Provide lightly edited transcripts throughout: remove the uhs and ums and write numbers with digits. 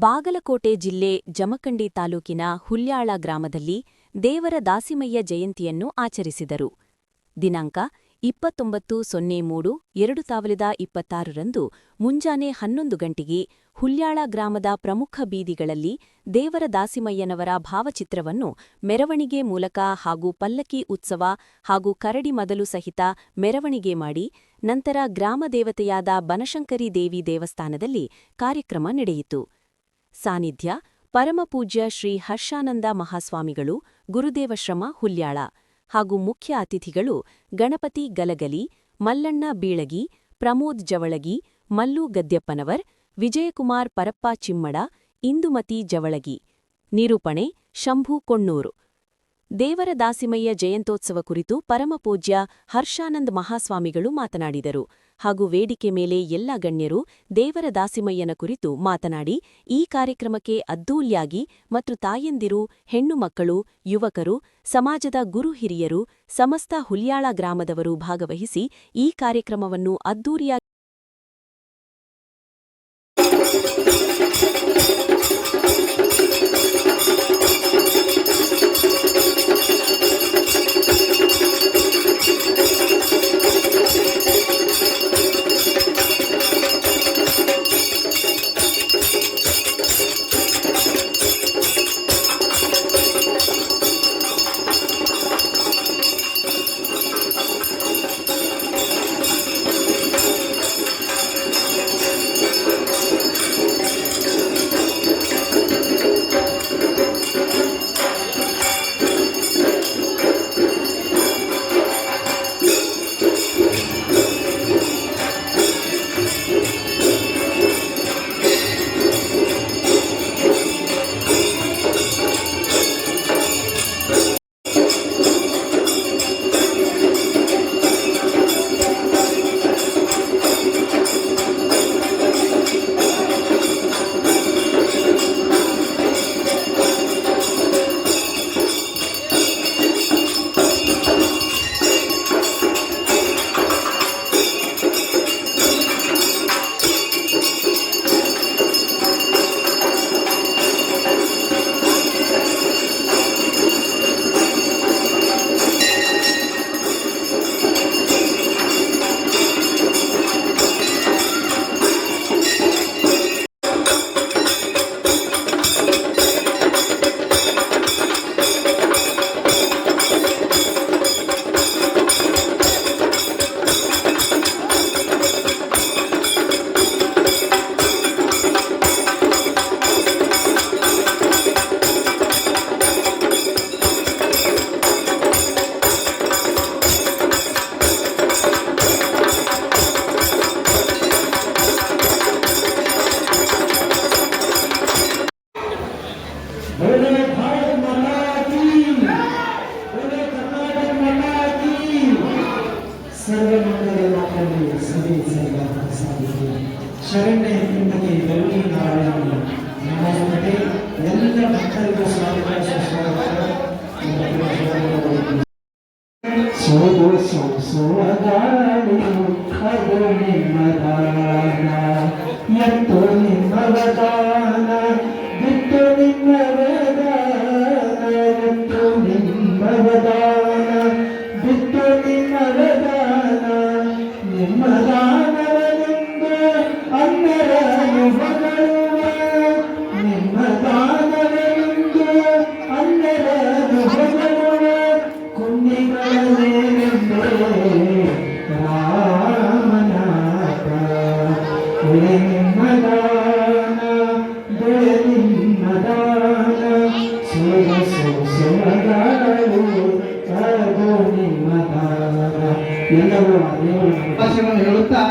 ಬಾಗಲಕೋಟೆ ಜಿಲ್ಲೆ ಜಮಖಂಡಿ ತಾಲೂಕಿನ ಹುಲ್ಯಾಳ ಗ್ರಾಮದಲ್ಲಿ ದೇವರ ದಾಸಿಮಯ್ಯ ಜಯಂತಿಯನ್ನು ಆಚರಿಸಿದರು. ದಿನಾಂಕ 29/03/2026ರಂದು ಮುಂಜಾನೆ 11 ಗಂಟೆಗೆ ಹುಲ್ಯಾಳ ಗ್ರಾಮದ ಪ್ರಮುಖ ಬೀದಿಗಳಲ್ಲಿ ದೇವರ ದಾಸಿಮಯ್ಯನವರ ಭಾವಚಿತ್ರವನ್ನು ಮೆರವಣಿಗೆ ಮೂಲಕ ಹಾಗೂ ಪಲ್ಲಕ್ಕಿ ಉತ್ಸವ ಹಾಗೂ ಕರಡಿ ಮದಲು ಸಹಿತ ಮೆರವಣಿಗೆ ಮಾಡಿ ನಂತರ ಗ್ರಾಮದೇವತೆಯಾದ ಬನಶಂಕರಿ ದೇವಿ ದೇವಸ್ಥಾನದಲ್ಲಿ ಕಾರ್ಯಕ್ರಮ ನಡೆಯಿತು. ಸಾನ್ನಿಧ್ಯ ಪರಮಪೂಜ್ಯ ಶ್ರೀ ಹರ್ಷಾನಂದ ಮಹಾಸ್ವಾಮಿಗಳು, ಗುರುದೇವಶ್ರಮ ಹುಲ್ಯಾಳ ಹಾಗೂ ಮುಖ್ಯ ಅತಿಥಿಗಳು ಗಣಪತಿ ಗಲಗಲಿ, ಮಲ್ಲಣ್ಣ ಬೀಳಗಿ, ಪ್ರಮೋದ್ ಜವಳಗಿ, ಮಲ್ಲು ಗದ್ಯಪ್ಪನವರ್, ವಿಜಯಕುಮಾರ್ ಪರಪ್ಪ ಚಿಮ್ಮಡ, ಇಂದುಮತಿ ಜವಳಗಿ. ನಿರೂಪಣೆ ಶಂಭು ಕೊಣ್ಣೂರು. ದೇವರ ದಾಸಿಮಯ್ಯ ಜಯಂತ್ಯೋತ್ಸವ ಕುರಿತು ಪರಮಪೂಜ್ಯ ಹರ್ಷಾನಂದ್ ಮಹಾಸ್ವಾಮಿಗಳು ಮಾತನಾಡಿದರು ಹಾಗೂ ವೇದಿಕೆ ಮೇಲೆ ಎಲ್ಲ ಗಣ್ಯರು ದೇವರ ದಾಸಿಮಯ್ಯನ ಕುರಿತು ಮಾತನಾಡಿ ಈ ಕಾರ್ಯಕ್ರಮಕ್ಕೆ ಅದ್ದೂರಿಯಾಗಿ ಮತ್ತು ತಾಯಂದಿರು, ಹೆಣ್ಣು ಮಕ್ಕಳು, ಯುವಕರು, ಸಮಾಜದ ಗುರು ಹಿರಿಯರು, ಸಮಸ್ತ ಹುಲ್ಯಾಳ ಗ್ರಾಮದವರು ಭಾಗವಹಿಸಿ ಈ ಕಾರ್ಯಕ್ರಮವನ್ನು ಅದ್ದೂರಿಯಾಗಿ ಶರಣ್ಯ ನಿಮಗೆ ಗೌರಿ ನಾರಾಯಣ ನಮಸ್ತೆ. ಎಲ್ಲ ಭಕ್ತರಿಗೂ ಸ್ವಾಗತ ಸುಸ್ವಾಗತ. ಸೋದು ಸೋಸೋಗಾಡು ಅದು ನಿಮ್ಮದಾನ, ಎತ್ತು ನಿಮ್ಮವದಾನ, ಬಿಟ್ಟು ನಿಮ್ಮವದಾನ, ಎತ್ತು ನಿಮ್ಮವದಾನ, ಬಿಟ್ಟು ನಿಮ್ಮವದಾನ, ನಿಮ್ಮದಾನವನೆಂದು ಅನ್ನರನು ಹೊಗಳುವ, ನಿಮ್ಮದಾನವನೆಂದು ಅನ್ನರನು ಹೊಗಳುವ, ಕುಂಡಿಗಳೇನೆಂದೇ ರಾಮನಾಥ. ಬೆಳೆ ನಿಮ್ಮದಾನ, ಬೆಳೆ ನಿಮ್ಮದಾನ, ಸೊಗಸೊಗಸೊರಗಾಡು ಅದು ನಿಮ್ಮದಾನ. ಎಲ್ಲರೂ ಭಾಷೆಗಳನ್ನು ಹೇಳುತ್ತಾ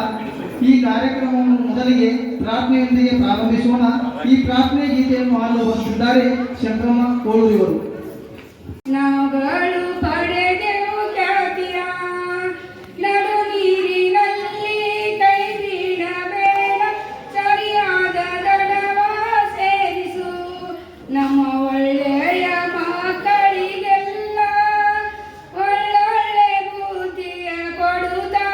ಈ ಕಾರ್ಯಕ್ರಮವನ್ನು ಮೊದಲಿಗೆ ಪ್ರಾರ್ಥನೆಯೊಂದಿಗೆ ಪ್ರಾರಂಭಿಸೋಣ. ಈ ಪ್ರಾರ್ಥನೆ ಗೀತೆಯನ್ನು ಹಾಡಲು ಬರುತ್ತಿದ್ದಾರೆ ಶಂಕರಮ್ಮ ಕೋಳೂರಿವರು. ನಾವುಗಳು ಪಡೆದೆವು ಖ್ಯಾತಿಯ ನಡು ನೀರಿನಲ್ಲಿ ಕೈ ಬೀಳಬೇಡ, ಸರಿಯಾದ ದಡವ ಸೇರಿಸು ನಮ್ಮ ಒಳ್ಳೆಯ ಮಕ್ಕಳಿಗೆಲ್ಲ ಒಳ್ಳೊಳ್ಳೆ ಬುದ್ಧಿಯ ಕೊಡುತ್ತಾ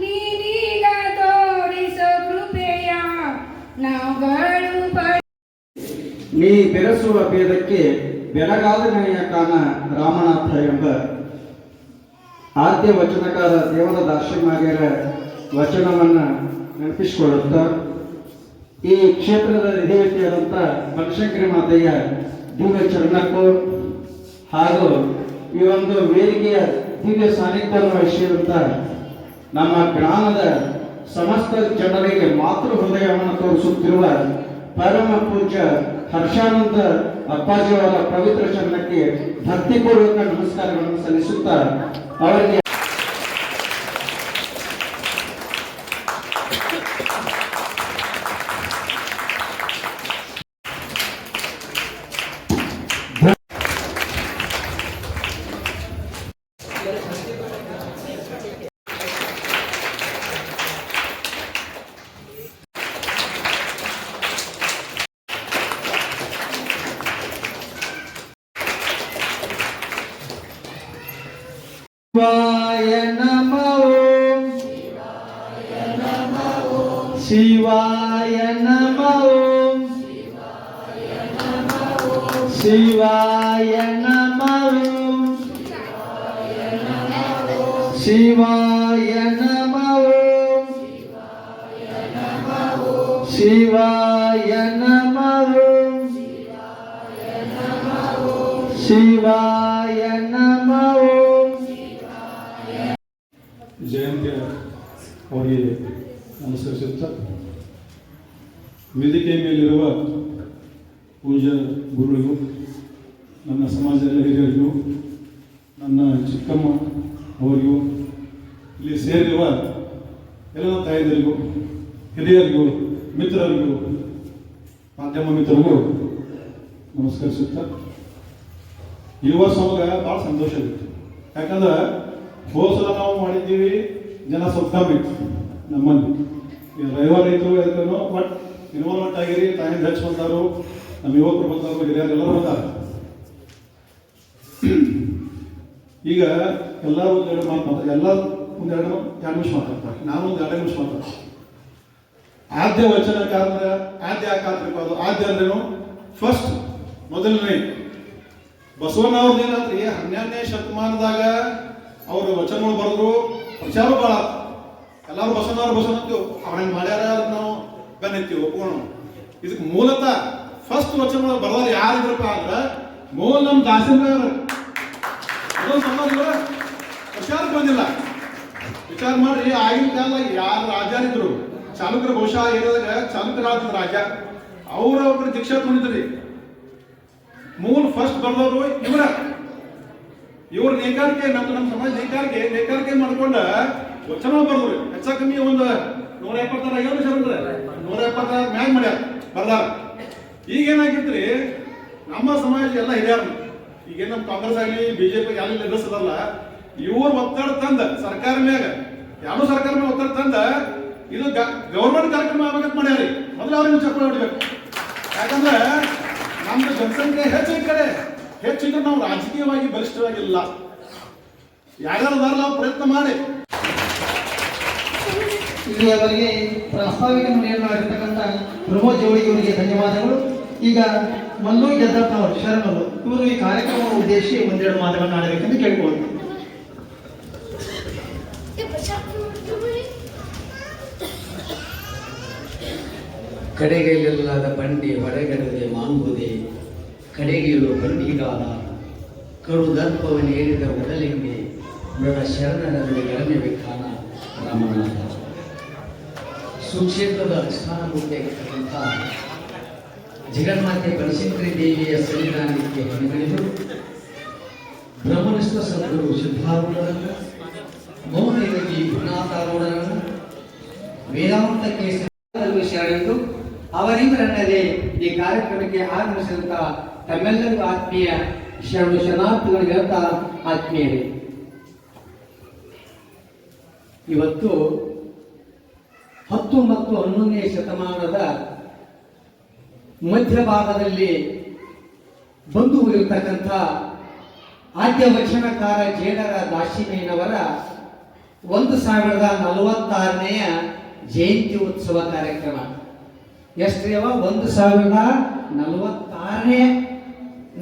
ನೀನೀಗ ತೋರಿಸೋ ಕೃಪೆಯ ನಾವುಗಳು ನೀ ಬೆರೆಸುವ ಭೇದಕ್ಕೆ ಬೆಳಗಾದ ನೆನೆಯ ಕಾಣ ರಾಮನಾಥ ಎಂಬ ಆದ್ಯ ವಚನಕಾರ ದೇವರ ದಾಸಿಮಯ್ಯರ ವಚನವನ್ನು ನೆನಪಿಸಿಕೊಳ್ಳುತ್ತಾ ಈ ಕ್ಷೇತ್ರದ ಅಧಿದೇವತೆಯಾದಂಥ ಬನಶಂಕರಿ ಮಾತೆಯ ದಿವ್ಯ ಚರಣಕ್ಕೂ ಹಾಗೂ ಈ ಒಂದು ವೇದಿಕೆಯ ದಿವ್ಯ ಸಾನ್ನಿಧ್ಯವನ್ನು ವಹಿಸಿದಂಥ ನಮ್ಮ ಗ್ರಾಮದ ಸಮಸ್ತ ಜನರಿಗೆ ಮಾತೃ ಹೃದಯವನ್ನು ತೋರಿಸುತ್ತಿರುವ ಪರಮ ಪೂಜ್ಯ ಹರ್ಷಾನಂದ ಅಪ್ಪಾಜಿಯವರ ಪವಿತ್ರ ಚರಣಕ್ಕೆ ಭಕ್ತಿಪೂರ್ವಕ ನಮಸ್ಕಾರಗಳನ್ನು ಸಲ್ಲಿಸುತ್ತಾ ಅವರಿಗೆ ಶಿವಾಯ ನಮೋ ಶಿವಾಯ ನಮೋ ಶಿವಾಯ ನಮೋ ಶಿವಾಯ ನಮೋ ಶಿವಾಯ ನಮೋ ಶಿವಾಯ ನಮೋ ಜಯಂತಿ ಅವರಿಗೆ ನಮಸ್ಕರಿಸುತ್ತಾ ವೇದಿಕೆ ಮೇಲಿರುವ ಪೂಜ್ಯ ಗುರುಗಳಿಗೂ ನನ್ನ ಸಮಾಜದ ಹಿರಿಯರಿಗೂ ನನ್ನ ಚಿಕ್ಕಮ್ಮ ಅವರಿಗೂ ಇಲ್ಲಿ ಸೇರಿರುವ ಎಲ್ಲ ತಾಯಂದಿರಿಗೂ ಹಿರಿಯರಿಗೂ ಮಿತ್ರರಿಗೂ ಮಾಧ್ಯಮ ಮಿತ್ರರಿಗೂ ನಮಸ್ಕರಿಸುತ್ತಾ ಈ ವರ್ಷ ನಮಗೆ ಭಾಳ ಸಂತೋಷ ಆಗಿತ್ತು. ಯಾಕಂದ್ರೆ ಹೋಸಲ ನಾವು ಮಾಡಿದ್ದೀವಿ, ಜನ ಸ್ವಲ್ಪ ಕಮ್ಮಿ ನಮ್ಮಲ್ಲಿ ರವಿವಾರ ಇತ್ತು ಅದಕ್ಕೂ ಬಟ್ ಇನ್ವಾಲ್ವ್ಮೆಂಟ್ ಆಗಿರಿ, ತಾಯಿನ ಹೆಚ್ಚು ಬಂದಾರು, ನಮ್ಮ ಯುವಕರು ಬಂದಾರು, ಹಿರಿಯರು ಎಲ್ಲರೂ ಬಂದಾರ. ಈಗ ಎಲ್ಲರೂ ಒಂದೆರಡು ಮಾತು ಮಾತಾಡ್ತಾರೆ, ಎಲ್ಲ ಒಂದೆರಡು ನಿಮಿಷ ಮಾತಾಡ್ತಾರೆ, ನಾನು ಒಂದು 2 ನಿಮಿಷ ಮಾತಾಡ್ತೀನಿ. ಆದ್ಯ ವಚನಕಾರರ ಆದ್ಯ ಯಾಕಾತ್ರಿಕ ಅದು ಆದ್ಯ ಅಂದ್ರೇನು? ಫಸ್ಟ್ ಮೊದಲನೇ ಬಸವಣ್ಣವ್ರದ್ದು ಏನಾದ್ರಿ 12ನೇ ಶತಮಾನದಾಗ ಅವರು ವಚನಗಳು ಬರೆದ್ರು, ಪ್ರಚಾರ ಭಾಳ ಎಲ್ಲರೂ ಬಸವಣ್ಣವ್ರು ಅಂತೀವಿ, ಅವ್ರಂಗೆ ಮಾಡ್ಯಾರ ನಾವು ಬೆನ್ನತ್ತೀವಿ, ಒಪ್ಕೊಂಡು. ಇದಕ್ಕೆ ಮೂಲತಃ ಫಸ್ಟ್ ವಚನಗಳು ಬರೆದವ್ರು ಯಾರಿದ್ರಪ್ಪ ಅಂದ್ರೆ ಮೂಲ ನಮ್ಮ ದಾಸಿಮಯ್ಯವ್ರು. ಅದೊಂದು ಸಮಾಜ ಪ್ರಚಾರಕ್ಕೆ ಬಂದಿಲ್ಲ. ವಿಚಾರ ಮಾಡ್ರಿ, ಆಗಿನ ಕಾಲದಾಗ ಯಾರು ರಾಜರಿದ್ರು, ಚಾಲುಕ್ರ ಬಹುಶಃ ಏರಿಯಾದಾಗ ಚಾಲುಕ್ರ ಆಗ್ತದ ರಾಜ, ಅವ್ರ ದೀಕ್ಷಾ ತೊಗೊಂಡಿದ್ರಿ. ಮೂಲ ಫಸ್ಟ್ ಬರೆದವರು ಇವ್ರ ನೇಕಾರಿಕೆ ನಮ್ಮ ಸಮಾಜ ನೇಕಾರಿಕೆ ಮಾಡ್ಕೊಂಡ ವಚನ ಬರೆದ್ರು. ಹೆಚ್ಚ ಕಮ್ಮಿ ಒಂದು 170 ಮ್ಯಾಗ್ ಮಾಡ್ಯಾರ ಬರ್ದಾರ. ಈಗ ಏನಾಗಿತ್ರಿ, ನಮ್ಮ ಸಮಾಜ ಎಲ್ಲ ಹಿರಿಯರು, ಈಗೇನು ನಮ್ಮ ಕಾಂಗ್ರೆಸ್ ಆಗಲಿ ಬಿಜೆಪಿ ಯಾವ ಎದುರಿಸದಲ್ಲ, ಇವ್ರು ಒತ್ತಡ ತಂದ ಸರ್ಕಾರ ಮ್ಯಾಗ, ಯಾವ ಸರ್ಕಾರ ಮ್ಯಾಗ ಒತ್ತಡ ತಂದ ಇದು ಗೌರ್ಮೆಂಟ್ ಕಾರ್ಯಕ್ರಮ ಆಗ್ಬೇಕಂತ ಮಾಡ್ಯಾರಿ. ಮೊದಲು ಅವ್ರಿಗೆ ಚಪ್ಪಲಿ ಹೊಡಿಬೇಕು. ಯಾಕಂದ್ರೆ ನಮ್ದು ಜನಸಂಖ್ಯೆ ಹೆಚ್ಚಿನ ಕಡೆ ಹೆಚ್ಚಿದ್ರೆ ನಾವು ರಾಜಕೀಯವಾಗಿ ಬಲಿಷ್ಠವಾಗಿಲ್ಲ. ಯಾರ್ಯಾರದಾರ ನಾವು ಪ್ರಯತ್ನ ಮಾಡಿ ಇಲ್ಲಿಯವರೆಗೆ ಪ್ರಾಸ್ತಾವಿಕ ನುಡಿಯನ್ನು ಮಾಡಿರ್ತಕ್ಕಂಥ ಪ್ರಮೋದ್ ಜೋಳಿಗೆ ಅವರಿಗೆ ಧನ್ಯವಾದಗಳು. ಈಗ ಮಲ್ಲು ಗೆದ್ದಪ್ಪ ಅವರು ಶರಣರು ಇವರು ಈ ಕಾರ್ಯಕ್ರಮವನ್ನು ಉದ್ದೇಶಿಸಿ ಒಂದೆರಡು ಮಾತುಗಳನ್ನು ಆಡಬೇಕೆಂದು ಕೇಳ್ಕೊಳ್ತೀನಿ. ಕಡೆಗೆಲ್ಲದ ಬಂಡಿ ಹೊರಗಡದೆ ಮಾಂಗುದೆ, ಕಡೆಗೀಳು ಬಂಡಿಗಾದ ಕರುದರ್ಪವನ್ನೇರಿದ ಒಡಲಿಂಗೆ ಮೃಡ ಶರಣರಲ್ಲಿ ಎರಡನೇಬೇಕಾನ ರಾಮನಾಥ. ಸುಕ್ಷೇತ್ರದ ಅಧಿಷ್ಠಾನಭೂತೆಯಾಗಿರ್ತಕ್ಕಂಥ ಜಗನ್ಮಾತೆ ಬನಶಂಕರಿ ದೇವಿಯ ಸನ್ನಿಧಾನಕ್ಕೆ ಹೊಣೆಗಳಿದು ಬ್ರಹ್ಮನಿಷ್ಠ ಸದ್ಗುರು ಸಿದ್ಧಾರೂಢರನ್ನು, ಮೌನಯೋಗಿ ಗುರುನಾಥಾರೂಢರನ್ನು, ವೇದಾಂತಕ್ಕೆ ಶರಣೆಂದು ಅವರಿಬ್ಬರನ್ನದೇ ಈ ಕಾರ್ಯಕ್ರಮಕ್ಕೆ ಆಗಮಿಸಿದಂತ ತಮ್ಮೆಲ್ಲರಿಗೂ ಆತ್ಮೀಯ ಶರಣಾರ್ಥಿಗಳಿಗೆ ಅಂತ ಆತ್ಮೀಯರೇ, ಇವತ್ತು 10 ಮತ್ತು 11ನೇ ಶತಮಾನದ ಮಧ್ಯಭಾಗದಲ್ಲಿ ಬಂದು ಹೋಗಿರ್ತಕ್ಕಂಥ ಆದ್ಯ ವಚನಕಾರ ಜೇಡರ ದಾಸಿಮಯ್ಯನವರ 1046ನೇ ಜಯಂತಿ ಉತ್ಸವ ಕಾರ್ಯಕ್ರಮ. ಎಷ್ಟ್ರಿ ಅವ? 1046 ಆರನೇ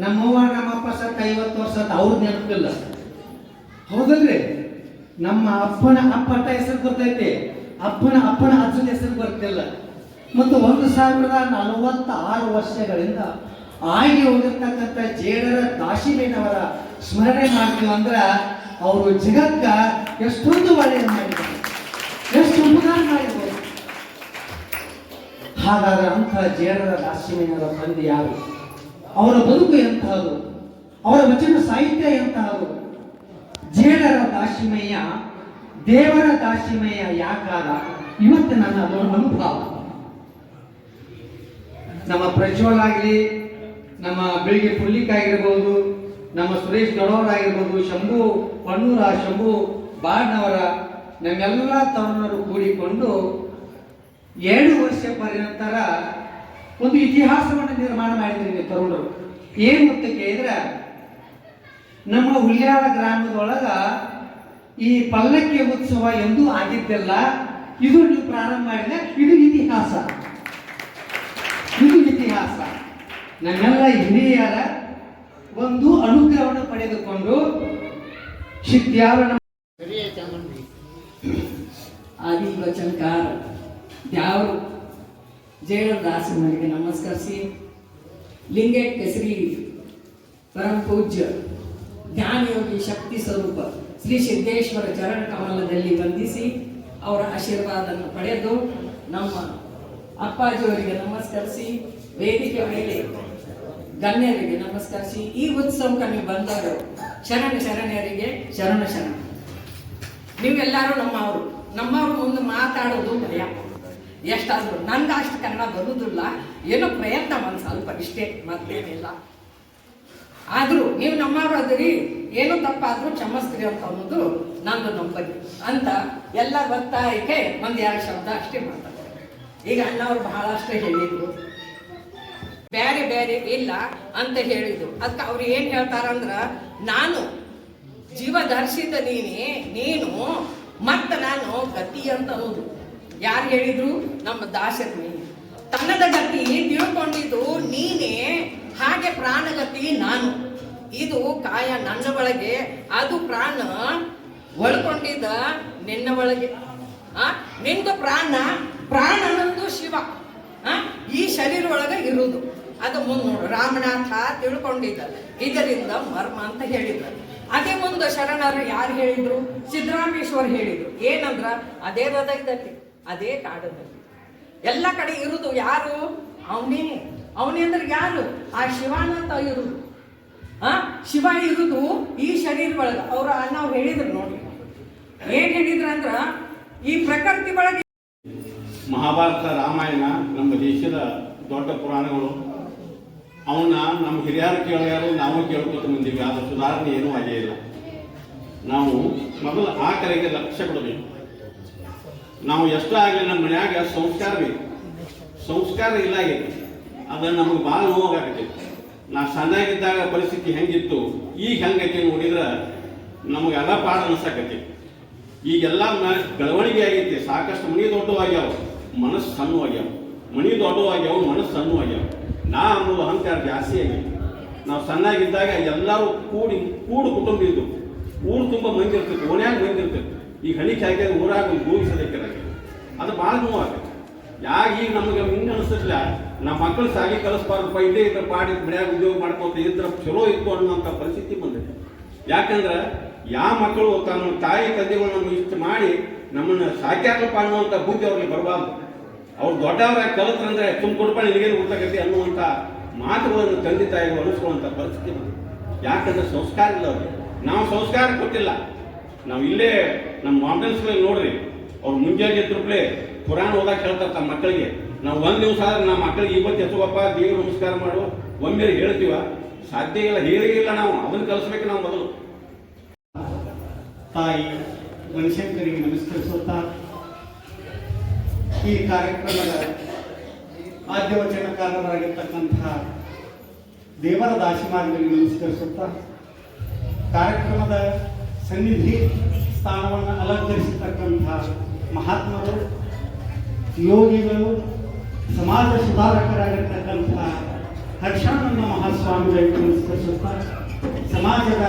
ನಮ್ಮವ್ವ ನಮ್ಮಪ್ಪ ಸತ್ತ 50 ವರ್ಷ ಅವ್ರ ನೆನಪಿಲ್ಲ, ಹೌದಲ್ರಿ? ನಮ್ಮ ಅಪ್ಪನ ಅಪ್ಪಟ ಹೆಸರು ಬರ್ತೈತಿ, ಅಪ್ಪನ ಅಜ್ಜನ ಹೆಸರು ಬರ್ತಿಲ್ಲ. ಮತ್ತು 1046 ವರ್ಷಗಳಿಂದ ಆಗಿ ಹೋಗಿರ್ತಕ್ಕಂಥ ಜೇಡರ ದಾಶಿಮೇನವರ ಸ್ಮರಣೆ ಮಾಡ್ತೀವಿ ಅಂದ್ರೆ ಅವರು ಜಗಕ್ಕ ಎಷ್ಟೊಂದು ಒಳ್ಳೆಯದು ಮಾಡಿದ್ದಾರೆ, ಎಷ್ಟು ಉಪಕಾರ ಮಾಡಿದ್ದಾರೆ. ಹಾಗಾದ್ರೆ ಅಂಥ ಜೇಡರ ದಾಶಿಮೇನವರ ತಂದೆ ಯಾರು? ಅವರ ಬದುಕು ಎಂತಹದು? ಅವರ ವಚನ ಸಾಹಿತ್ಯ ಎಂತಹದು? ಜೇಡರ ದಾಶಿಮಯ್ಯ ದೇವರ ದಾಶಿಮಯ್ಯ ಯಾಕಾದ? ಇವತ್ತು ನನ್ನ ಅನುಭವ. ನಮ್ಮ ಪ್ರಜ್ವಲ್ ಆಗಲಿ, ನಮ್ಮ ಬೆಳಿಗ್ಗೆ ಪುಲ್ಲಿಕ್ ಆಗಿರ್ಬೋದು, ನಮ್ಮ ಸುರೇಶ್ ದೊಡವರ್ ಆಗಿರ್ಬೋದು, ಶಂಭು ಪಣ್ಣೂರ, ಶಂಭು ಬಾಡ್ನವರ, ನಮ್ಮೆಲ್ಲ ತರುಣರು ಕೂಡಿಕೊಂಡು 2 ವರ್ಷ ಪರ್ಯಂತರ ಒಂದು ಇತಿಹಾಸವನ್ನು ನಿರ್ಮಾಣ ಮಾಡಿದ್ರಿ ತರುಣರು. ಏನು ಅಂತ ಕೇಳಿದ್ರೆ, ನಮ್ಮ ಹುಲ್ಯಾಳ ಗ್ರಾಮದೊಳಗ ಈ ಪಲ್ಲಕ್ಕಿ ಉತ್ಸವ ಎಂದೂ ಆಗಿದ್ದಿಲ್ಲ. ಇದು ನೀವು ಪ್ರಾರಂಭ ಮಾಡಿದ್ರೆ ಇದು ಇತಿಹಾಸ. ನನ್ನೆಲ್ಲ ಹಿರಿಯರ ಒಂದು ಅನುಗ್ರಹವನ್ನು ಪಡೆದುಕೊಂಡು ಶಿದ್ಯಾವನ ಆದಿ ವಚನಕಾರ ದ್ಯಾವರು ಜೇಡರ ದಾಸನಿಗೆ ನಮಸ್ಕರಿಸಿ, ಲಿಂಗೇಟ್ ಕೆಸರಿ ಪರಮ ಪೂಜ್ಯ ಜ್ಞಾನಯೋಗಿ ಶಕ್ತಿ ಸ್ವರೂಪ ಶ್ರೀ ಸಿದ್ದೇಶ್ವರ ಚರಣ ಕಮಲದಲ್ಲಿ ವಂದಿಸಿ ಅವರ ಆಶೀರ್ವಾದವನ್ನು ಪಡೆದು ನಮ್ಮ ಅಪ್ಪಾಜಿಯವರಿಗೆ ನಮಸ್ಕರಿಸಿ, ವೇದಿಕೆ ಮೇಲೆ ಗಣ್ಯರಿಗೆ ನಮಸ್ಕರಿಸಿ, ಈ ಉತ್ಸವಕ್ಕೆ ನೀವು ಬಂದವರು ಶರಣರಿಗೆ ಶರಣ. ನೀವೆಲ್ಲರೂ ನಮ್ಮವರು ಮುಂದೆ ಮಾತಾಡೋದು ಭಯ. ಎಷ್ಟಾದ್ರು ನನ್ಗೆ ಅಷ್ಟು ಕನ್ನಡ ಬರುವುದಿಲ್ಲ, ಏನೋ ಪ್ರಯತ್ನ ಒಂದು ಸ್ವಲ್ಪ ಇಷ್ಟೇ, ಮತ್ತೇನಿಲ್ಲ. ಆದರೂ ನೀವು ನಮ್ಮವರು ಅದಿರಿ, ಏನೋ ತಪ್ಪಾದರೂ ಕ್ಷಮಿಸ್ತೀರಿ ಅಂತ ಅನ್ನೋದು ನಂದು ನಂಬಲ್ಲಿ ಅಂತ ಎಲ್ಲ ಗೊತ್ತಾಯಿಕೆ 1-2 ಶಬ್ದ ಅಷ್ಟೇ ಮಾತಾಡ್ತಾರೆ. ಈಗ ಅಣ್ಣವ್ರು ಬಹಳಷ್ಟು ಹೇಳಿದ್ರು, ಬೇರೆ ಇಲ್ಲ ಅಂತ ಹೇಳಿದ್ರು. ಅದಕ್ಕೆ ಅವ್ರು ಏನು ಹೇಳ್ತಾರಂದ್ರ, ನಾನು ಜೀವ ಧರಿಸಿದ ನೀನು ಮತ್ತೆ ನಾನು ಗತಿ ಅಂತ ಅನ್ನೋದು ಯಾರು ಹೇಳಿದ್ರು? ನಮ್ಮ ದಾಸರು. ತನ್ನದ ಗತಿ ತಿಳ್ಕೊಂಡಿದ್ದು ನೀನೇ, ಹಾಗೆ ಪ್ರಾಣಗತಿ ನಾನು. ಇದು ಕಾಯ ನನ್ನ ಒಳಗೆ, ಅದು ಪ್ರಾಣ ಒಳ್ಕೊಂಡಿದ್ದ ನಿನ್ನ ಒಳಗೆ. ನಿಂದು ಪ್ರಾಣ ಅನ್ನೋದು ಶಿವ, ಈ ಶರೀರ ಒಳಗೆ ಇರುವುದು. ಅದು ಮುಂದೆ ನೋಡು, ರಾಮನಾಥ ತಿಳ್ಕೊಂಡಿದ್ದ ಇದರಿಂದ ಮರ್ಮ ಅಂತ ಹೇಳಿದ್ರು. ಅದೇ ಮುಂದೆ ಶರಣರು ಯಾರು ಹೇಳಿದ್ರು? ಸಿದ್ದರಾಮೇಶ್ವರ್ ಹೇಳಿದ್ರು. ಏನಂದ್ರ, ಅದೇ ಹೃದಯದಲ್ಲಿ, ಅದೇ ಕಾಡದಲ್ಲಿ, ಎಲ್ಲ ಕಡೆ ಇರುವುದು ಯಾರು? ಅವನೇ ಅಂದ್ರೆ ಯಾರು? ಆ ಶಿವಾನಂತ ಇರುವುದು. ಶಿವ ಇರುವುದು ಈ ಶರೀರ ಒಳಗೆ. ಅವ್ರ ನಾವು ಹೇಳಿದ್ರು ನೋಡಿ, ಏನ್ ಹೇಳಿದ್ರ ಅಂದ್ರ, ಈ ಪ್ರಕೃತಿ ಒಳಗೆ ಮಹಾಭಾರತ, ರಾಮಾಯಣ ನಮ್ಮ ದೇಶದ ದೊಡ್ಡ ಪುರಾಣಗಳು. ಅವನ್ನ ನಮ್ಮ ಹಿರಿಯರು ಕೇಳ್ಯಾರು, ನಾವು ಕೇಳ್ಕೊತ ಬಂದೀವಿ. ಆದ ಸುಧಾರಣೆ ಏನೂ ಆಗೇ ಇಲ್ಲ. ನಾವು ಮೊದಲು ಆ ಕರೆಗೆ ಲಕ್ಷ್ಯ ಕೊಡಬೇಕು. ನಾವು ಎಷ್ಟೇ ಆಗಲಿ ನಮ್ಮ ಮನ್ಯಾಗ ಸಂಸ್ಕಾರ ಬೇಕು. ಸಂಸ್ಕಾರ ಇಲ್ಲ ಆಗೈತಿ, ಅದನ್ನು ನಮಗೆ ಭಾಳ ನೋವಾಗತ್ತೈತಿ. ನಾ ಸಣ್ಣಾಗಿದ್ದಾಗ ಪರಿಸ್ಥಿತಿ ಹೆಂಗಿತ್ತು, ಈಗ ಹೆಂಗೈತಿ ನೋಡಿದ್ರೆ ನಮಗೆಲ್ಲ ಪಾಡ ಅನ್ಸಕೈತಿ. ಈಗೆಲ್ಲ ಬೆಳವಣಿಗೆ ಆಗೈತಿ. ಸಾಕಷ್ಟು ಮನಿ ದೊಡ್ಡವಾಗ್ಯಾವ, ಮನಸ್ಸು ಸಣ್ಣವಾಗ್ಯಾವ. ಮನಿ ದೊಡ್ಡವಾಗ್ಯಾವ, ಮನಸ್ಸು ಸಣ್ಣವಾಗ್ಯಾವ. ನಾ ಅನ್ನೋದು ಅಹಂಕಾರ ಜಾಸ್ತಿ ಆಗೈತಿ. ನಾವು ಸಣ್ಣಾಗಿದ್ದಾಗ ಎಲ್ಲರೂ ಕೂಡು ಕುಟುಂಬ ಇದ್ದು, ಊರು ತುಂಬ ಮಂದಿ ಇರ್ತೈತಿ, ಓಣ್ಯಾಗ ಮಂದಿ ಇರ್ತೈತಿ. ಈಗ ಹಣಿಕೆ ಹಾಕಿದ್ರೆ ಊರಾಗ ಭೂಮಿಸೋದಕ್ಕಿರಾಗ ಅದು ಭಾಳ ನೋವಾಗತ್ತೆ. ಈಗ ನಮಗೆ ಹಿಂಗೆ ಅನಿಸ್ತಿಲ್ಲ, ನಮ್ಮ ಮಕ್ಕಳು ಸಾಗಿ ಕಲಿಸ್ಬಾರ್ದಪ್ಪ, ಇಲ್ಲೇ ಇದ್ರೆ ಪಾಡಿ ಮನ್ಯಾಗ ಉದ್ಯೋಗ ಮಾಡ್ಕೋತ ಇದ್ರೆ ಚಲೋ ಇತ್ತು ಅನ್ನೋಂಥ ಪರಿಸ್ಥಿತಿ ಬಂದಿದೆ. ಯಾಕಂದ್ರೆ ಯಾವ ಮಕ್ಕಳು ತಮ್ಮ ತಾಯಿ ತಂದೆಗಳನ್ನ ಇಷ್ಟ ಮಾಡಿ ನಮ್ಮನ್ನು ಸಾಕ್ಯಾಕಪ್ಪ ಅನ್ನುವಂಥ ಬುದ್ಧಿ ಅವ್ರಿಗೆ ಬರಬಾರ್ದು. ಅವ್ರು ದೊಡ್ಡವರಾಗಿ ಕಲಿತ್ರಂದ್ರೆ ಕೊಡ್ಪ ನಿನಗೇನು ಉಳ್ತಕತಿ ಅನ್ನುವಂಥ ಮಾತುಗಳನ್ನು ತಂದೆ ತಾಯಿಗಳು ಅನಿಸ್ಕೊಳ್ಳುವಂಥ ಪರಿಸ್ಥಿತಿ ಬಂದಿದೆ. ಯಾಕಂದ್ರೆ ಸಂಸ್ಕಾರ ಇಲ್ಲ ಅವ್ರಿಗೆ. ನಾವು ಸಂಸ್ಕಾರ ಕೊಟ್ಟಿಲ್ಲ. ನಾವು ಇಲ್ಲೇ ನಮ್ಮ ಮಾಡೆಲ್ಸ್ಗಳಲ್ಲಿ ನೋಡ್ರಿ, ಅವ್ರು ಮುಂಜಾನೆ ಎದ್ರುಪ್ಲೆ ಪುರಾಣ ಓದಾಕ ಹೇಳ್ತಾರೆ ತಮ್ಮ ಮಕ್ಕಳಿಗೆ. ನಾವು ಒಂದು ದಿವಸ ಆದ್ರೆ ನಮ್ಮ ಮಕ್ಕಳಿಗೆ ಇವತ್ತು ಎತ್ತುವಪ್ಪ, ದೇವ್ರು ನಮಸ್ಕಾರ ಮಾಡು ಒಮ್ಮೆ ಹೇಳ್ತೀವ? ಸಾಧ್ಯ ಇಲ್ಲ, ಹೇಳೇ ಇಲ್ಲ. ನಾವು ಅದನ್ನು ಕಲಿಸ್ಬೇಕು. ನಾವು ಮೊದಲು ತಾಯಿ ಮನುಷ್ಯಂಕರಿಗೆ ನಮಸ್ಕರಿಸುತ್ತಾ ಈ ಕಾರ್ಯಕ್ರಮದ ಆದ್ಯವಚನಕಾರರಾಗಿರ್ತಕ್ಕಂತಹ ದೇವರ ದಾಸಿಮಾರಿಗೆ ನಮಸ್ಕರಿಸುತ್ತಾ, ಕಾರ್ಯಕ್ರಮದ ಸನ್ನಿಧಿ ಸ್ಥಾನವನ್ನು ಅಲಂಕರಿಸಿರ್ತಕ್ಕಂತಹ ಮಹಾತ್ಮರು, ಯೋಗಿಗಳು, ಸಮಾಜ ಸುಧಾರಕರಾಗಿರ್ತಕ್ಕಂತಹ ಹರ್ಷಾನಂದ ಮಹಾಸ್ವಾಮಿಗಳಿಗೆ ನಮಸ್ಕರಿಸುತ್ತಾ ಸಮಾಜದ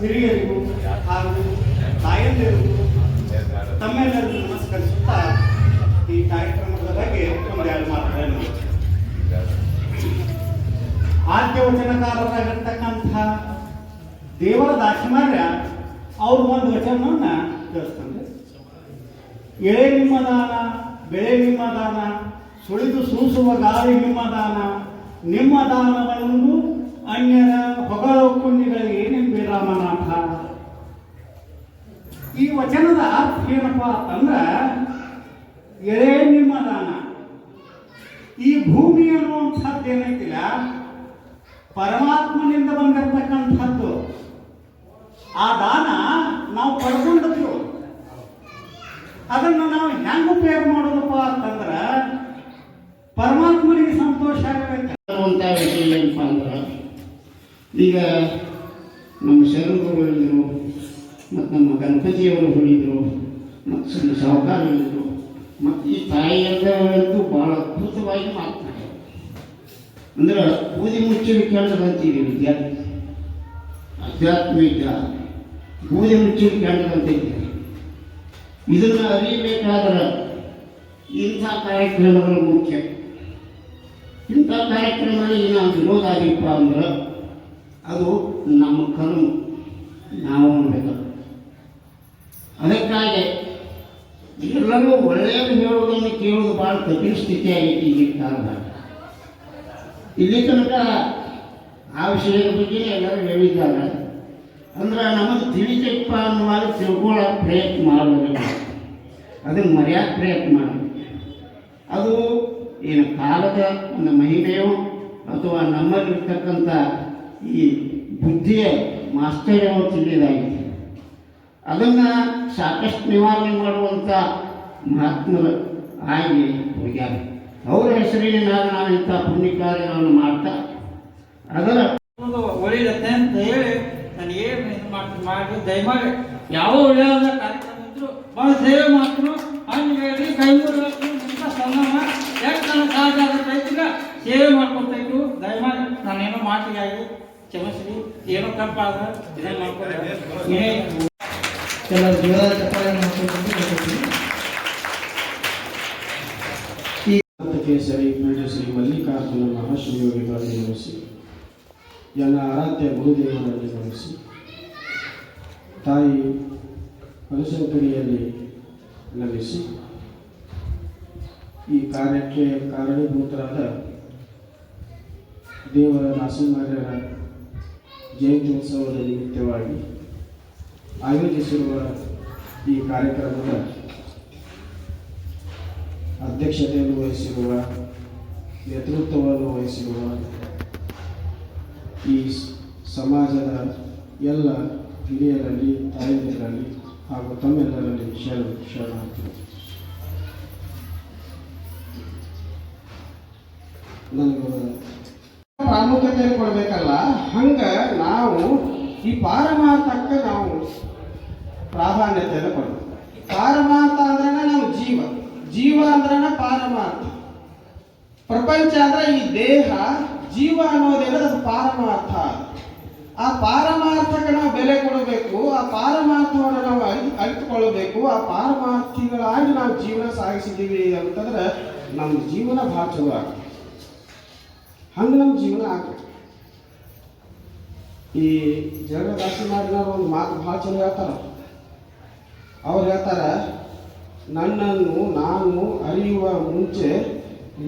ಹಿರಿಯರಿಗೂ ಹಾಗೂ ತಾಯಂದಿರಿಗೂ ತಮ್ಮೆಲ್ಲರಿಗೂ ನಮಸ್ಕರಿಸುತ್ತಾ ಈ ಕಾರ್ಯಕ್ರಮದ ಬಗ್ಗೆ ಒಂದೆರಡು ಮಾತುಗಳನ್ನು ಆದ್ಯವಚನಕಾರರಾಗಿರ್ತಕ್ಕಂಥ ದೇವರ ದಾಸಿಮಾರ್ಯ ಅವ್ರ ಒಂದು ವಚನವನ್ನು ತಿಳಿಸ್ತಾರೆ. ಎಳೆ ನಿಮ್ಮ ದಾನ, ಬೆಳೆ ನಿಮ್ಮ ದಾನ, ಸುಳಿದು ಸೂಸುವ ಗಾಳಿ ನಿಮ್ಮ ದಾನ, ನಿಮ್ಮ ದಾನವನ್ನು ಅನ್ಯರ ಹೊಗಳೋ ಕುಂಡಿಗಳಿಗೆ ನಿಂಬೆ ರಾಮನಾಥ. ಈ ವಚನದ ಅರ್ಥ ಏನಪ್ಪ ಅಂತಂದ್ರೆ, ಎಳೆ ನಿಮ್ಮ ದಾನ, ಈ ಭೂಮಿ ಅನ್ನುವಂಥದ್ದು ಏನೈತಿಲ್ಲ ಪರಮಾತ್ಮನಿಂದ ಬಂದಿರತಕ್ಕಂಥದ್ದು. ಆ ದಾನ ನಾವು ಪಡ್ಕೊಂಡಿರ್ತೀವಿ, ಅದನ್ನು ನಾವು ಹೆಂಗೆ ಉಪಯೋಗ ಮಾಡೋದಪ್ಪ ಅಂತಂದ್ರೆ ಪರಮಾತ್ಮನಿಗೆ ಸಂತೋಷ ಆಗಬೇಕು ಅಂತ ವಿಷಯ ಏನಪ್ಪ ಅಂದ್ರೆ, ಈಗ ನಮ್ಮ ಶರಣರು ಹೇಳಿದರು, ಮತ್ತು ನಮ್ಮ ಗಣಪತಿಯವರು ಹೇಳಿದರು, ಮತ್ತು ನಮ್ಮ ಸಾಹುಕಾರ ಹೇಳಿದರು, ಮತ್ತು ಈ ತಾಯಿಯಂತೂ ಭಾಳ ಅದ್ಭುತವಾಗಿ ಮಾತನಾಡ್ತಾರೆ. ಅಂದ್ರೆ ಬೂದಿ ಮುಚ್ಚಲು ಕೇಳದಂತೀವಿ ವಿದ್ಯಾರ್ಥಿ, ಅಧ್ಯಾತ್ಮ ವಿದ್ಯಾರ್ಥಿ ಬೂದಿ ಮುಚ್ಚಲು ಕೇಳದಂತಿದ್ದೀವಿ. ಇದನ್ನು ಅರಿಯಬೇಕಾದ್ರೆ ಇಂಥ ಕಾರ್ಯಕ್ರಮಗಳು ಮುಖ್ಯ. ಇಂಥ ಕಾರ್ಯಕ್ರಮದಲ್ಲಿ ನಾವು ವಿರೋಧ ಆಗಿಪ್ಪ ಅಂದ್ರೆ ಅದು ನಮ್ಮ ಕರ್ಮ, ನಾವು ಮಾಡಬೇಕು. ಅದಕ್ಕಾಗಿ ಎಲ್ಲರೂ ಒಳ್ಳೆಯದು ಹೇಳುವುದನ್ನು ಕೇಳುವುದು ಭಾಳ ಕಠಿಣ ಸ್ಥಿತಿ ಆಗೈತಿ ಈಗಿನ ಕಾಲದಾಗ. ಇಲ್ಲಿ ತನಕ ಆ ವಿಷಯದ ಬಗ್ಗೆ ಎಲ್ಲರೂ ಹೇಳಿದ್ದಾರೆ. ಅಂದ್ರೆ ನಮಗೆ ತಿಳಿತಪ್ಪ ಅನ್ನುವಾಗ ತಿಳ್ಕೊಳ್ಳೋ ಪ್ರಯತ್ನ ಮಾಡೋದಿಲ್ಲ, ಅದನ್ನು ಮರೆಯೋಕ್ಕೆ ಪ್ರಯತ್ನ ಮಾಡಬೇಕು. ಅದು ಏನು ಕಾಲದ ಒಂದು ಮಹಿಮೆಯೋ ಅಥವಾ ನಮ್ಮಲ್ಲಿರ್ತಕ್ಕಂಥ ಈ ಬುದ್ಧಿಯ ಮಾಸ್ತರ್ಯವೋ ತಿಳಿದಾಗಿದೆ. ಅದನ್ನು ಸಾಕಷ್ಟು ನಿವಾರಣೆ ಮಾಡುವಂಥ ಮಹಾತ್ಮರು ಆಗಿ ಹೋಗ್ಯಾರ. ಅವರ ಹೆಸರಿನಾಗ ನಾವು ಇಂಥ ಪುಣ್ಯ ಕಾರ್ಯಗಳನ್ನು ಮಾಡ್ತಾ ಅದರ ಒಳ್ಳೆಯದತ್ತೆ ಅಂತ ಹೇಳಿ ನಾನು ಏನು ಇದು ಮಾಡಿ ದಯಮಾಡಿ ಯಾವ ಒಳ್ಳೆಯದ ಕಾರ್ಯಕ್ರಮ ಇದ್ರು ಭಾಳ ಸೇವೆ ಮಾಡ್ತೀನಿ. ಹಂಗೆ ಹೇಳಿ ಕೈ ಮುರಿಬೇಕು ಇಂಥ ಸನ್ಮಾನ ಯಾಕೆ ನನ್ನ ಸಾಧ್ಯ ಆದ ರೈತಿಗೆ ಸೇವೆ ಮಾಡ್ಕೊತಾ ಇದ್ದು ದಯಮಾಡಿ ನಾನೇನೋ ಮಾತಿಗಾಗಿ ಕ್ಷಮಿಸ್ರಿ. ಏನೋ ತಪ್ಪಾದ್ರೆ ಇದನ್ನು ಮಾಡ್ಕೊಂಡು ಕೆಲವು ಜೋರಾದ ಚಪ್ಪಾಳೆ ಮಾಡ್ಕೊಂಡು ಕೇಸರಿ ಪೀಠ ಶ್ರೀ ಮಲ್ಲಿಕಾರ್ಜುನ ಮಹಾಶಿವಯೋಗಿಗಳಲ್ಲಿ ನೆಲೆಸಿ, ಎಲ್ಲ ಆರಾಧ್ಯ ಗುರುದೇವರಲ್ಲಿ ನೆಲೆಸಿ, ತಾಯಿ ಹಲಸಂಕಡಿಯಲ್ಲಿ ನೆಲೆಸಿ, ಈ ಕಾರ್ಯಕ್ಕೆ ಕಾರಣೀಭೂತರಾದ ದೇವರ ದಾಸಿಮಾರ್ಯರ ಜಯಂತ್ಯೋತ್ಸವದ ನಿಮಿತ್ತವಾಗಿ ಆಯೋಜಿಸಿರುವ ಈ ಕಾರ್ಯಕ್ರಮದ ಅಧ್ಯಕ್ಷತೆಯನ್ನು ವಹಿಸಿರುವ, ನೇತೃತ್ವವನ್ನು ವಹಿಸಿರುವ ಈ ಸಮಾಜದ ಎಲ್ಲ ಹಿರಿಯರಲ್ಲಿ, ತಾಯಂದಿರಲ್ಲಿ ಹಾಗೂ ತಮ್ಮೆಲ್ಲರಲ್ಲಿ ಶರಣಾರ್ಥಿ. ನನಗೆ ಪ್ರಾಮುಖ್ಯತೆ ಕೊಡಬೇಕಲ್ಲ, ಹಂಗೆ ನಾವು ಈ ಪಾರಮಾರ್ಥಕ್ಕೆ ನಾವು ಪ್ರಾಧಾನ್ಯತೆಯನ್ನು ಕೊಡಬೇಕು. ಪಾರಮಾರ್ಥ ಅಂದ್ರೆ ನಾವು ಜೀವ, ಜೀವ ಅಂದ್ರೆ ಪಾರಮಾರ್ಥ. ಪ್ರಪಂಚ ಅಂದ್ರೆ ಈ ದೇಹ, ಜೀವ ಅನ್ನೋದೇನದು ಅದು ಪಾರಮಾರ್ಥ. ಆ ಪಾರಮಾರ್ಥಕ್ಕೆ ನಾವು ಬೆಲೆ ಕೊಡಬೇಕು, ಆ ಪಾರಮಾರ್ಥವನ್ನು ನಾವು ಅರಿತುಕೊಳ್ಳಬೇಕು. ಆ ಪಾರಮಾರ್ಥಿಗಳಾಗಿ ನಾವು ಜೀವನ ಸಾಗಿಸಿದ್ದೀವಿ ಅಂತಂದ್ರೆ ನಮ್ಮ ಜೀವನ ಭಾಳ ಚಲೋ ಆಗ್ತದೆ. ಹಂಗೆ ನಮ್ಮ ಜೀವನ ಆಗ್ತದೆ. ಈ ಜಗದಾಸಿ ಮಾಡಿದವರು ಒಂದು ಮಾತು ಭಾಳ ಚಲೋ ಹೇಳ್ತಾರ. ಅವ್ರು ಹೇಳ್ತಾರ, ನನ್ನನ್ನು ನಾನು ಅರಿಯುವ ಮುಂಚೆ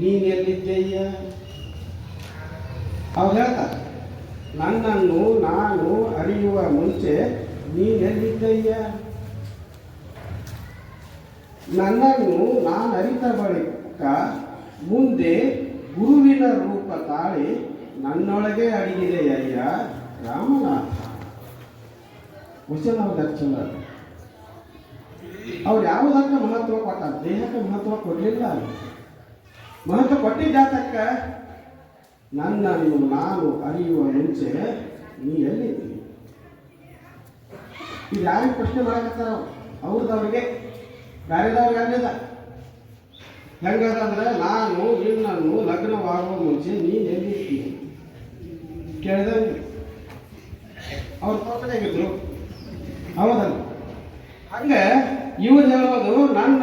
ನೀನೆಲ್ಲಿದ್ದೀಯ. ಅವ್ರು ಹೇಳ್ತಾರೆ, ನನ್ನನ್ನು ನಾನು ಅರಿಯುವ ಮುಂಚೆ ನೀನೆಲ್ಲಿದ್ದೀಯ. ನನ್ನನ್ನು ನಾನು ಅರಿತ ಬಳಿಕ ಮುಂದೆ ಗುರುವಿನ ರೂಪ ತಾಳಿ ನನ್ನೊಳಗೆ ಅಡಗಿದೆಯಯ್ಯ ರಾಮನಾಥ. ವಚನ ಚಂದ. ಅವ್ರು ಯಾವುದಕ್ಕೆ ಮಹತ್ವ ಕೊಟ್ಟ? ದೇಹಕ್ಕೆ ಮಹತ್ವ ಕೊಡಲಿಲ್ಲ. ಮಹತ್ವ ಕೊಟ್ಟಿದ್ದಾತಕ್ಕೆ ನನ್ನನ್ನು ನಾನು ಅರಿಯುವ ಮುಂಚೆ ನೀ ಎಲ್ಲಿದ್ದೀನಿ. ಇದು ಯಾರಿಗೆ ಪ್ರಶ್ನೆ ಮಾಡಕತ್ತಾರ? ಅವ್ರದವ್ರಿಗೆ, ಬೇರೆದವ್ರಿಗೆ ಆಗಲಿಲ್ಲ. ಹೆಂಗದಂದ್ರೆ, ನಾನು ನಿನ್ನನ್ನು ಲಗ್ನವಾಗುವ ಮುಂಚೆ ನೀನು ಎಲ್ಲಿದ್ದೀನಿ. ಕೇಳಿದ ಅವ್ರು ತೋಟದಾಗಿದ್ರು ಹೌದಲ್ಲ. ಹಂಗೆ ಇವ್ರು ಹೇಳೋದು ನಾನು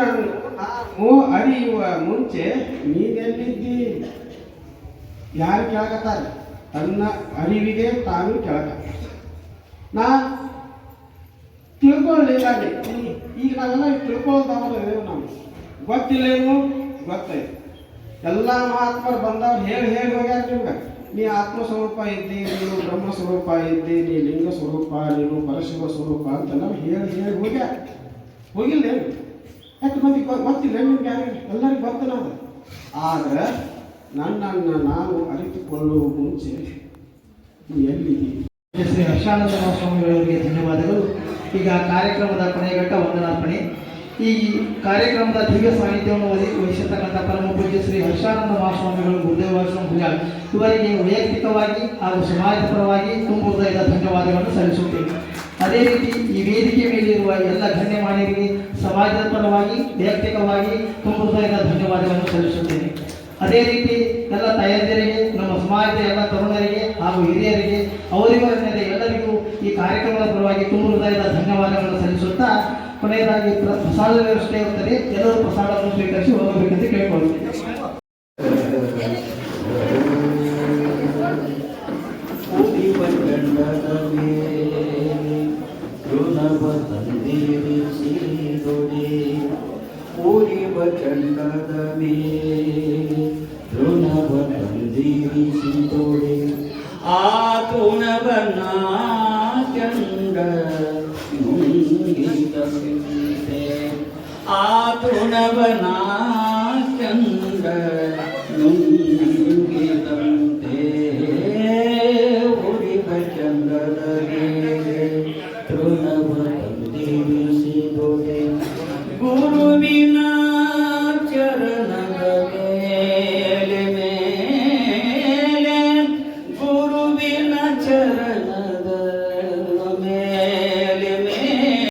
ಅರಿಯುವ ಮುಂಚೆ ನೀನೆಲ್ಲಿದ್ದಿ? ಯಾರು ಕೇಳಕತ್ತಾರೆ? ತನ್ನ ಅರಿವಿಗೆ ತಾನು ಕೇಳಕತ್ತಾರೆ. ನಾ ತಿಳ್ಕೊಳ್ಳಿಲ್ಲ. ಈಗ ನಾವೆಲ್ಲ ತಿಳ್ಕೊಳ್ಳೋದಾದ್ರೆ ನಾವು ಗೊತ್ತಿಲ್ಲೇನು ಗೊತ್ತಾಯ್ತು. ಎಲ್ಲ ಮಹಾತ್ಮರು ಬಂದವ್ರು ಹೇಳಿ ಹೋಗ್ಯಾರ ನಿಮ್ಗೆ. ನೀ ಆತ್ಮಸ್ವರೂಪ ಇದ್ದಿ, ನೀನು ಬ್ರಹ್ಮ ಸ್ವರೂಪ ಇದ್ದಿ, ನೀ ಲಿಂಗ ಸ್ವರೂಪ, ನೀನು ಪರಶಿವ ಸ್ವರೂಪ ಅಂತೆಲ್ಲ ಹೇಳಿ ಹೋಗ್ಯಾರ. ಹೋಗಿಲ್ಲ ಯಾಕೆ ಮಂದಿ ಗೊತ್ತಿಲ್ಲ ನಿಮ್ಗೆ? ಯಾರಿಗೆ ಎಲ್ಲರಿಗೂ ಗೊತ್ತಲ್ಲ ಅದು. ಆದರೆ ನನ್ನನ್ನು ನಾನು ಅರಿತುಕೊಳ್ಳುವ ಮುಂಚೆ ನೀ ಎಲ್ಲಿದ್ದೀವಿ? ಶ್ರೀ ಹರ್ಷಾನಂದ ಮಹಾಸ್ವಾಮಿಗಳವರಿಗೆ ಧನ್ಯವಾದಗಳು. ಈಗ ಕಾರ್ಯಕ್ರಮದ ಕೊನೆಯ ಘಟ್ಟ ವಂದನಾರ್ಪಣೆ. ಈ ಕಾರ್ಯಕ್ರಮದ ದಿವ್ಯ ಸಾನ್ನಿಧ್ಯವನ್ನು ವಹಿಸಿರ್ತಕ್ಕಂಥ ಪರಮ ಪೂಜ್ಯ ಶ್ರೀ ಹರ್ಷಾನಂದ ಮಹಾಸ್ವಾಮಿಗಳು ಗುರುದೇವಾಶ್ರಮ ಹುಲ್ಯಾಳ್ ಇವರಿಗೆ ವೈಯಕ್ತಿಕವಾಗಿ ಹಾಗೂ ಸಮಾಜದ ಪರವಾಗಿ ತುಂಬ ಹೃದಯದ ಧನ್ಯವಾದಗಳನ್ನು ಸಲ್ಲಿಸುತ್ತೇನೆ. ಅದೇ ರೀತಿ ಈ ವೇದಿಕೆ ಮೇಲಿರುವ ಎಲ್ಲ ಗಣ್ಯಮಾನ್ಯರಿಗೆ ಸಮಾಜದ ಪರವಾಗಿ ವೈಯಕ್ತಿಕವಾಗಿ ತುಂಬ ಹೃದಯದ ಧನ್ಯವಾದಗಳನ್ನು ಸಲ್ಲಿಸುತ್ತೇನೆ. ಅದೇ ರೀತಿ ಎಲ್ಲ ತಾಯಂದಿರಿಗೆ, ನಮ್ಮ ಸಮಾಜದ ಎಲ್ಲ ತರುಣರಿಗೆ ಹಾಗೂ ಹಿರಿಯರಿಗೆ, ಅವರಿವರನ್ನೇ ಎಲ್ಲರಿಗೂ ಈ ಕಾರ್ಯಕ್ರಮದ ಪರವಾಗಿ ತುಂಬ ಹೃದಯದ ಧನ್ಯವಾದಗಳನ್ನು ಸಲ್ಲಿಸುತ್ತಾ ಕೊನೆಯದಾಗಿ ಪ್ರಸಾದ ವ್ಯವಸ್ಥೆ ಇರುತ್ತದೆ. ಎಲ್ಲರೂ ಪ್ರಸಾದವನ್ನು ಸ್ವೀಕರಿಸಿ ಹೋಗಬೇಕೆಂದು ಕೇಳಿಕೊಳ್ಳುತ್ತೇನೆ. ಆತುಣವನ ಚಂದ ನುಂಗಿದಂತೆ ಉರಿವ ಚಂದದ ತೃಣವ